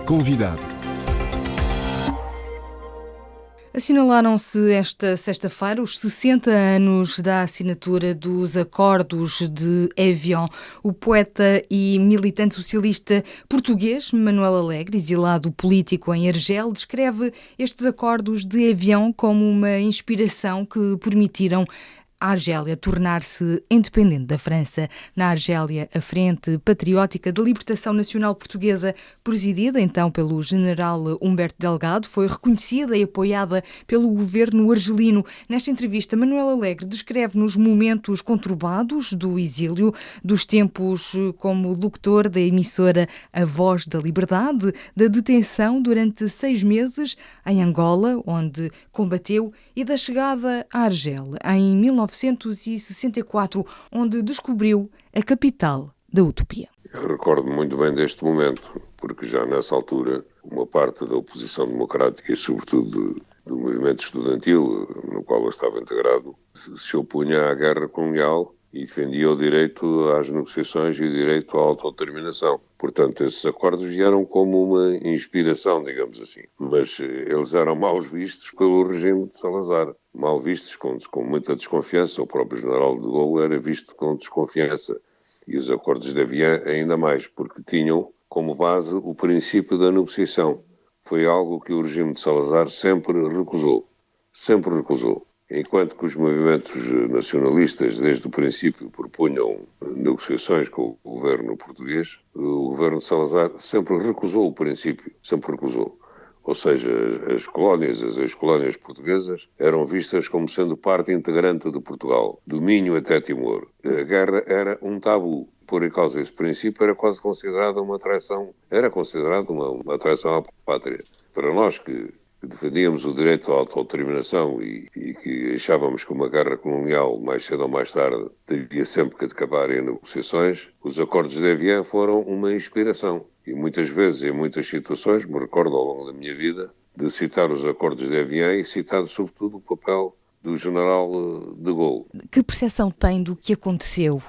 Convidado. Assinalaram-se esta sexta-feira os 60 anos da assinatura dos Acordos de Évian. O poeta e militante socialista português Manuel Alegre, exilado político em Argel, descreve estes Acordos de Évian como uma inspiração que permitiram a Argélia tornar-se independente da França. Na Argélia, a Frente Patriótica de Libertação Nacional Portuguesa, presidida então pelo general Humberto Delgado, foi reconhecida e apoiada pelo governo argelino. Nesta entrevista, Manuel Alegre descreve-nos momentos conturbados do exílio, dos tempos como locutor da emissora A Voz da Liberdade, da detenção durante 6 meses em Angola, onde combateu, e da chegada a Argel em 1964, onde descobriu a capital da utopia. Eu recordo muito bem deste momento, porque já nessa altura uma parte da oposição democrática e sobretudo do movimento estudantil, no qual eu estava integrado, se opunha à guerra colonial e defendia o direito às negociações e o direito à autodeterminação. Portanto, esses acordos vieram como uma inspiração, digamos assim. Mas eles eram mal vistos pelo regime de Salazar. Mal vistos, com muita desconfiança. O próprio general de Gaulle era visto com desconfiança. E os acordos de Évian ainda mais, porque tinham como base o princípio da negociação. Foi algo que o regime de Salazar sempre recusou. Sempre recusou. Enquanto que os movimentos nacionalistas, desde o princípio, propunham negociações com o governo português, o governo de Salazar sempre recusou o princípio, sempre recusou. Ou seja, as colónias, as ex-colónias portuguesas, eram vistas como sendo parte integrante de Portugal, do Minho até Timor. A guerra era um tabu. Por causa desse princípio, era quase considerada uma traição, era considerada uma traição à pátria. Para nós que defendíamos o direito à autodeterminação e que achávamos que uma guerra colonial, mais cedo ou mais tarde, teria sempre que acabar em negociações, os acordos de Évian foram uma inspiração. E muitas vezes, em muitas situações, me recordo ao longo da minha vida, de citar os acordos de Évian e citar sobretudo o papel do general de Gaulle. Que percepção tem do que aconteceu,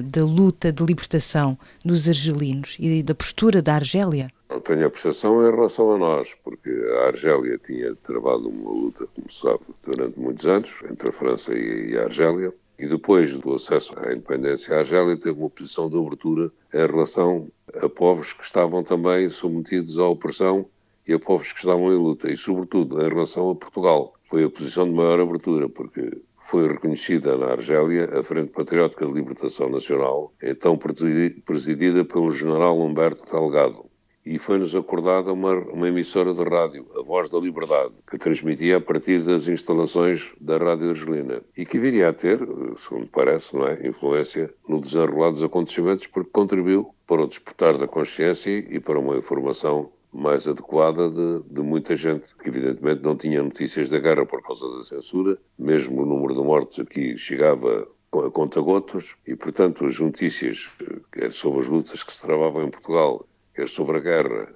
da luta de libertação dos argelinos e da postura da Argélia? Eu tenho a percepção em relação a nós, porque a Argélia tinha travado uma luta, como se sabe, durante muitos anos, entre a França e a Argélia, e depois do acesso à independência, a Argélia teve uma posição de abertura em relação a povos que estavam também submetidos à opressão e a povos que estavam em luta, e sobretudo em relação a Portugal. Foi a posição de maior abertura, porque foi reconhecida na Argélia a Frente Patriótica de Libertação Nacional, então presidida pelo general Humberto Delgado. E foi-nos acordada uma emissora de rádio, A Voz da Liberdade, que transmitia a partir das instalações da Rádio Argelina e que viria a ter, segundo parece, não é, influência no desenrolar dos acontecimentos, porque contribuiu para o despertar da consciência e para uma informação mais adequada de muita gente, que evidentemente não tinha notícias da guerra por causa da censura, mesmo o número de mortos aqui chegava a conta-gotas e, portanto, as notícias, quer sobre as lutas que se travavam em Portugal, quer sobre a guerra,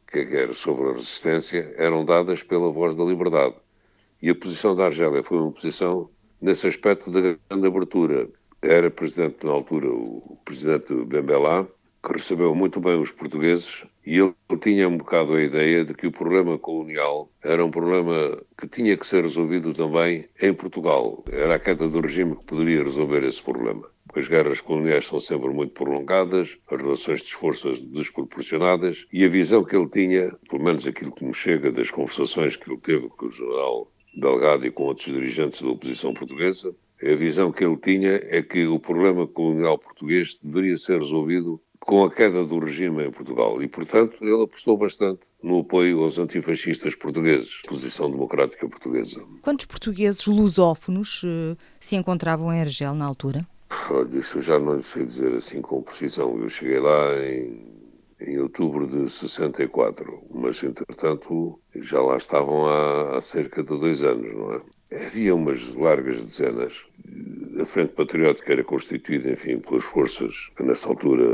quer sobre a resistência, eram dadas pela Voz da Liberdade. E a posição da Argélia foi uma posição, nesse aspecto, de grande abertura. Era presidente, na altura, o presidente Ben Bella, que recebeu muito bem os portugueses, e ele tinha um bocado a ideia de que o problema colonial era um problema que tinha que ser resolvido também em Portugal. Era a queda do regime que poderia resolver esse problema. As guerras coloniais são sempre muito prolongadas, as relações de esforço desproporcionadas, e a visão que ele tinha, pelo menos aquilo que me chega das conversações que ele teve com o general Delgado e com outros dirigentes da oposição portuguesa, a visão que ele tinha é que o problema colonial português deveria ser resolvido com a queda do regime em Portugal. E, portanto, ele apostou bastante no apoio aos antifascistas portugueses, posição democrática portuguesa. Quantos portugueses lusófonos se encontravam em Argel na altura? Olha, isso eu já não sei dizer assim com precisão. Eu cheguei lá em outubro de 64, mas, entretanto, já lá estavam há cerca de 2 anos, não é? Havia umas largas dezenas. A Frente Patriótica era constituída, enfim, pelas forças que nessa altura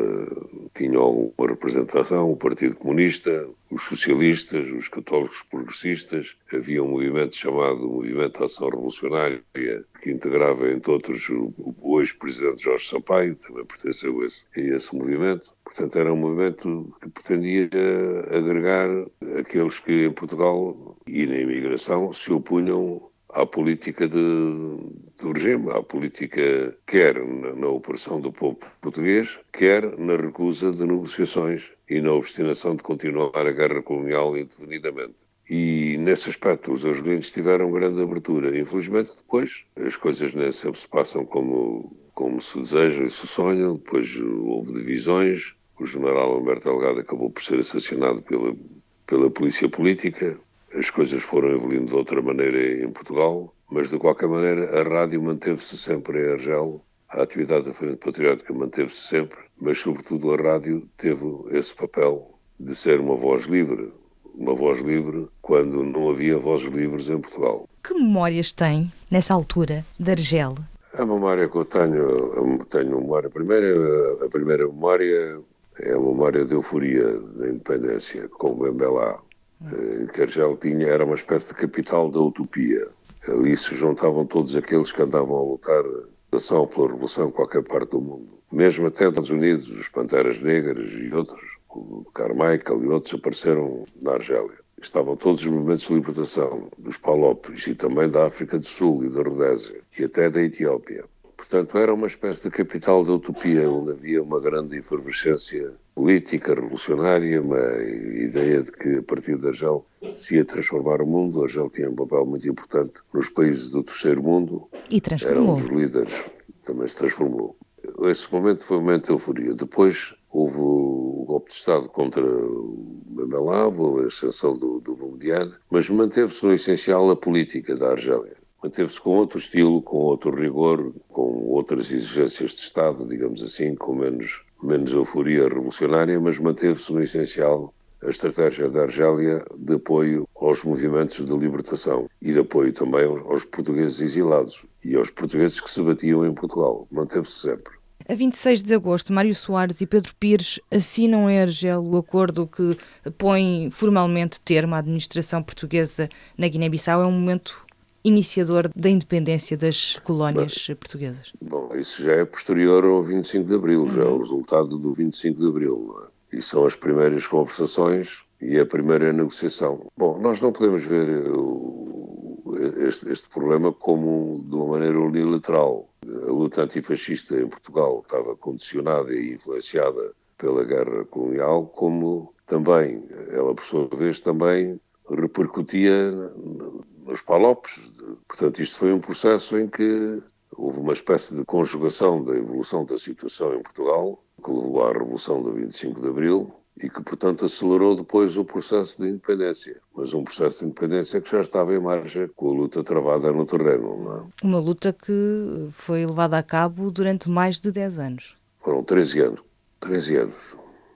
tinham alguma representação, o Partido Comunista, os socialistas, os católicos progressisas. Havia um movimento chamado Movimento de Ação Revolucionária, que integrava, entre outros, o ex-presidente Jorge Sampaio, também pertenceu a esse movimento. Portanto, era um movimento que pretendia agregar aqueles que em Portugal e na imigração se opunham à política do regime, à política quer na opressão do povo português, quer na recusa de negociações e na obstinação de continuar a guerra colonial indefinidamente. E, nesse aspecto, os argelininos tiveram grande abertura. Infelizmente, depois, as coisas nem sempre se passam como se desejam e se sonham. Depois houve divisões. O general Humberto Delgado acabou por ser assassinado pela polícia política. As coisas foram evoluindo de outra maneira em Portugal. Mas, de qualquer maneira, a rádio manteve-se sempre em Argel. A atividade da Frente Patriótica manteve-se sempre. Mas, sobretudo, a rádio teve esse papel de ser uma voz livre quando não havia vozes livres em Portugal. Que memórias tem, nessa altura, de Argel? A memória que eu tenho memória. A primeira memória é a memória de euforia da independência, com o Bembelá, que Argel era uma espécie de capital da utopia. Ali se juntavam todos aqueles que andavam a lutar ação pela revolução em qualquer parte do mundo. Mesmo até nos Estados Unidos, os Panteras Negras e outros, o Carmichael e outros apareceram na Argélia. Estavam todos os movimentos de libertação dos Palópis e também da África do Sul e da Rodésia e até da Etiópia. Portanto, era uma espécie de capital da utopia, onde havia uma grande efervescência política, revolucionária, uma ideia de que a partir de Argel se ia transformar o mundo. Argel tinha um papel muito importante nos países do terceiro mundo. E transformou. Era um dos líderes, também se transformou. Esse momento foi um momento de euforia. Depois houve o golpe de Estado contra o Bembelá, a ascensão do Boumediene, mas manteve-se no essencial a política da Argélia. Manteve-se com outro estilo, com outro rigor, com outras exigências de Estado, digamos assim, com menos euforia revolucionária, mas manteve-se no essencial a estratégia da Argélia de apoio aos movimentos de libertação e de apoio também aos portugueses exilados e aos portugueses que se batiam em Portugal. Manteve-se sempre. A 26 de agosto, Mário Soares e Pedro Pires assinam em Argel o acordo que põe formalmente termo à administração portuguesa na Guiné-Bissau. É um momento iniciador da independência das colónias portuguesas. Bom, isso já é posterior ao 25 de Abril, já é o resultado do 25 de Abril, não é? E são as primeiras conversações e a primeira negociação. Bom, nós não podemos ver este problema como de uma maneira unilateral. A luta antifascista em Portugal estava condicionada e influenciada pela guerra colonial, como também, ela por sua vez, também repercutia nos Palopes. Portanto, isto foi um processo em que houve uma espécie de conjugação da evolução da situação em Portugal, que levou à Revolução do 25 de Abril e que, portanto, acelerou depois o processo de independência. Mas um processo de independência que já estava em marcha com a luta travada no terreno. Não é? Uma luta que foi levada a cabo durante mais de 10 anos. Foram 13 anos. 13 anos.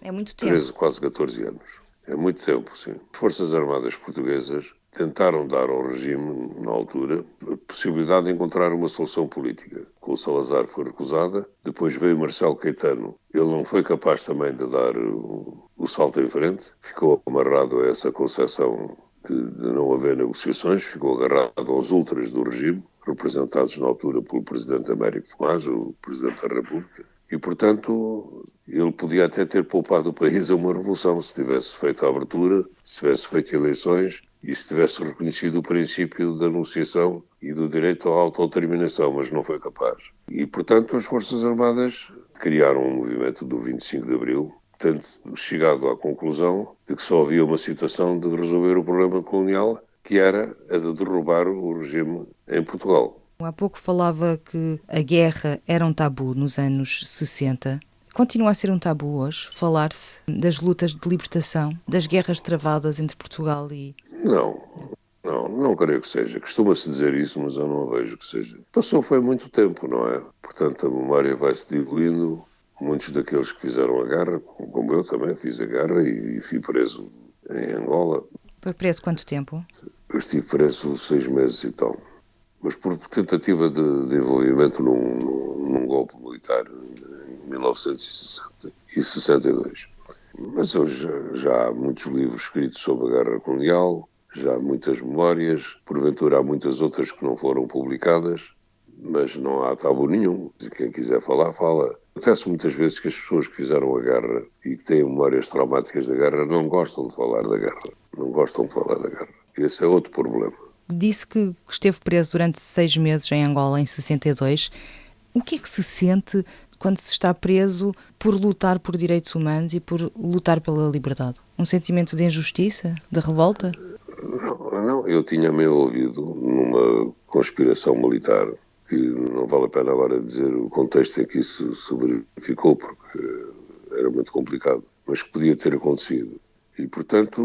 É muito tempo. 13, quase 14 anos. É muito tempo, sim. As Forças Armadas Portuguesas tentaram dar ao regime, na altura, a possibilidade de encontrar uma solução política. Com o Salazar foi recusada, depois veio Marcelo Caetano. Ele não foi capaz também de dar o salto em frente, ficou amarrado a essa concepção de não haver negociações, ficou agarrado aos ultras do regime, representados na altura pelo Presidente Américo Tomás, o Presidente da República. E, portanto, ele podia até ter poupado o país a uma revolução se tivesse feito a abertura, se tivesse feito eleições e se tivesse reconhecido o princípio da anunciação e do direito à autodeterminação, mas não foi capaz. E, portanto, as Forças Armadas criaram um movimento do 25 de Abril, tendo chegado à conclusão de que só havia uma situação de resolver o problema colonial, que era a de derrubar o regime em Portugal. Há pouco falava que a guerra era um tabu nos anos 60. Continua a ser um tabu hoje falar-se das lutas de libertação, das guerras travadas entre Portugal e... Não creio que seja. Costuma-se dizer isso, mas eu não vejo que seja. Passou foi muito tempo, não é? Portanto, a memória vai-se diluindo. Muitos daqueles que fizeram a guerra, como eu também fiz a guerra e fui preso em Angola. Foi preso quanto tempo? Eu estive preso 6 meses e tal. Mas por tentativa de envolvimento num golpe militar em 1962. Mas hoje já há muitos livros escritos sobre a guerra colonial, já há muitas memórias, porventura há muitas outras que não foram publicadas, mas não há tabu nenhum. Quem quiser falar, fala. Acontece muitas vezes que as pessoas que fizeram a guerra e que têm memórias traumáticas da guerra não gostam de falar da guerra. Não gostam de falar da guerra. Esse é outro problema. Disse que esteve preso durante 6 meses em Angola, em 62. O que é que se sente quando se está preso por lutar por direitos humanos e por lutar pela liberdade? Um sentimento de injustiça, de revolta? Não, eu tinha-me ouvido numa conspiração militar, que não vale a pena agora dizer o contexto em que isso se verificou, porque era muito complicado, mas que podia ter acontecido. E, portanto,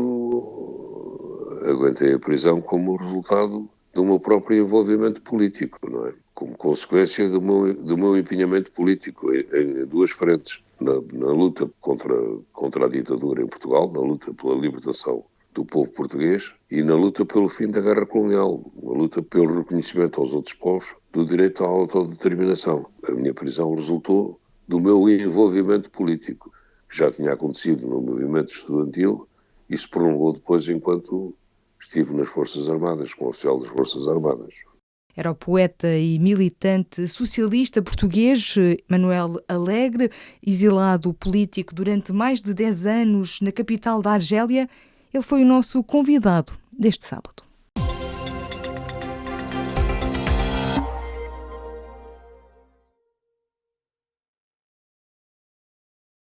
aguentei a prisão como resultado do meu próprio envolvimento político, não é? Como consequência do meu empenhamento político em duas frentes. Na luta contra a ditadura em Portugal, na luta pela libertação do povo português e na luta pelo fim da guerra colonial, na luta pelo reconhecimento aos outros povos do direito à autodeterminação. A minha prisão resultou do meu envolvimento político, que já tinha acontecido no movimento estudantil e se prolongou depois enquanto estive nas Forças Armadas, como oficial das Forças Armadas. Era o poeta e militante socialista português Manuel Alegre, exilado político durante mais de 10 anos na capital da Argélia. Ele foi o nosso convidado deste sábado.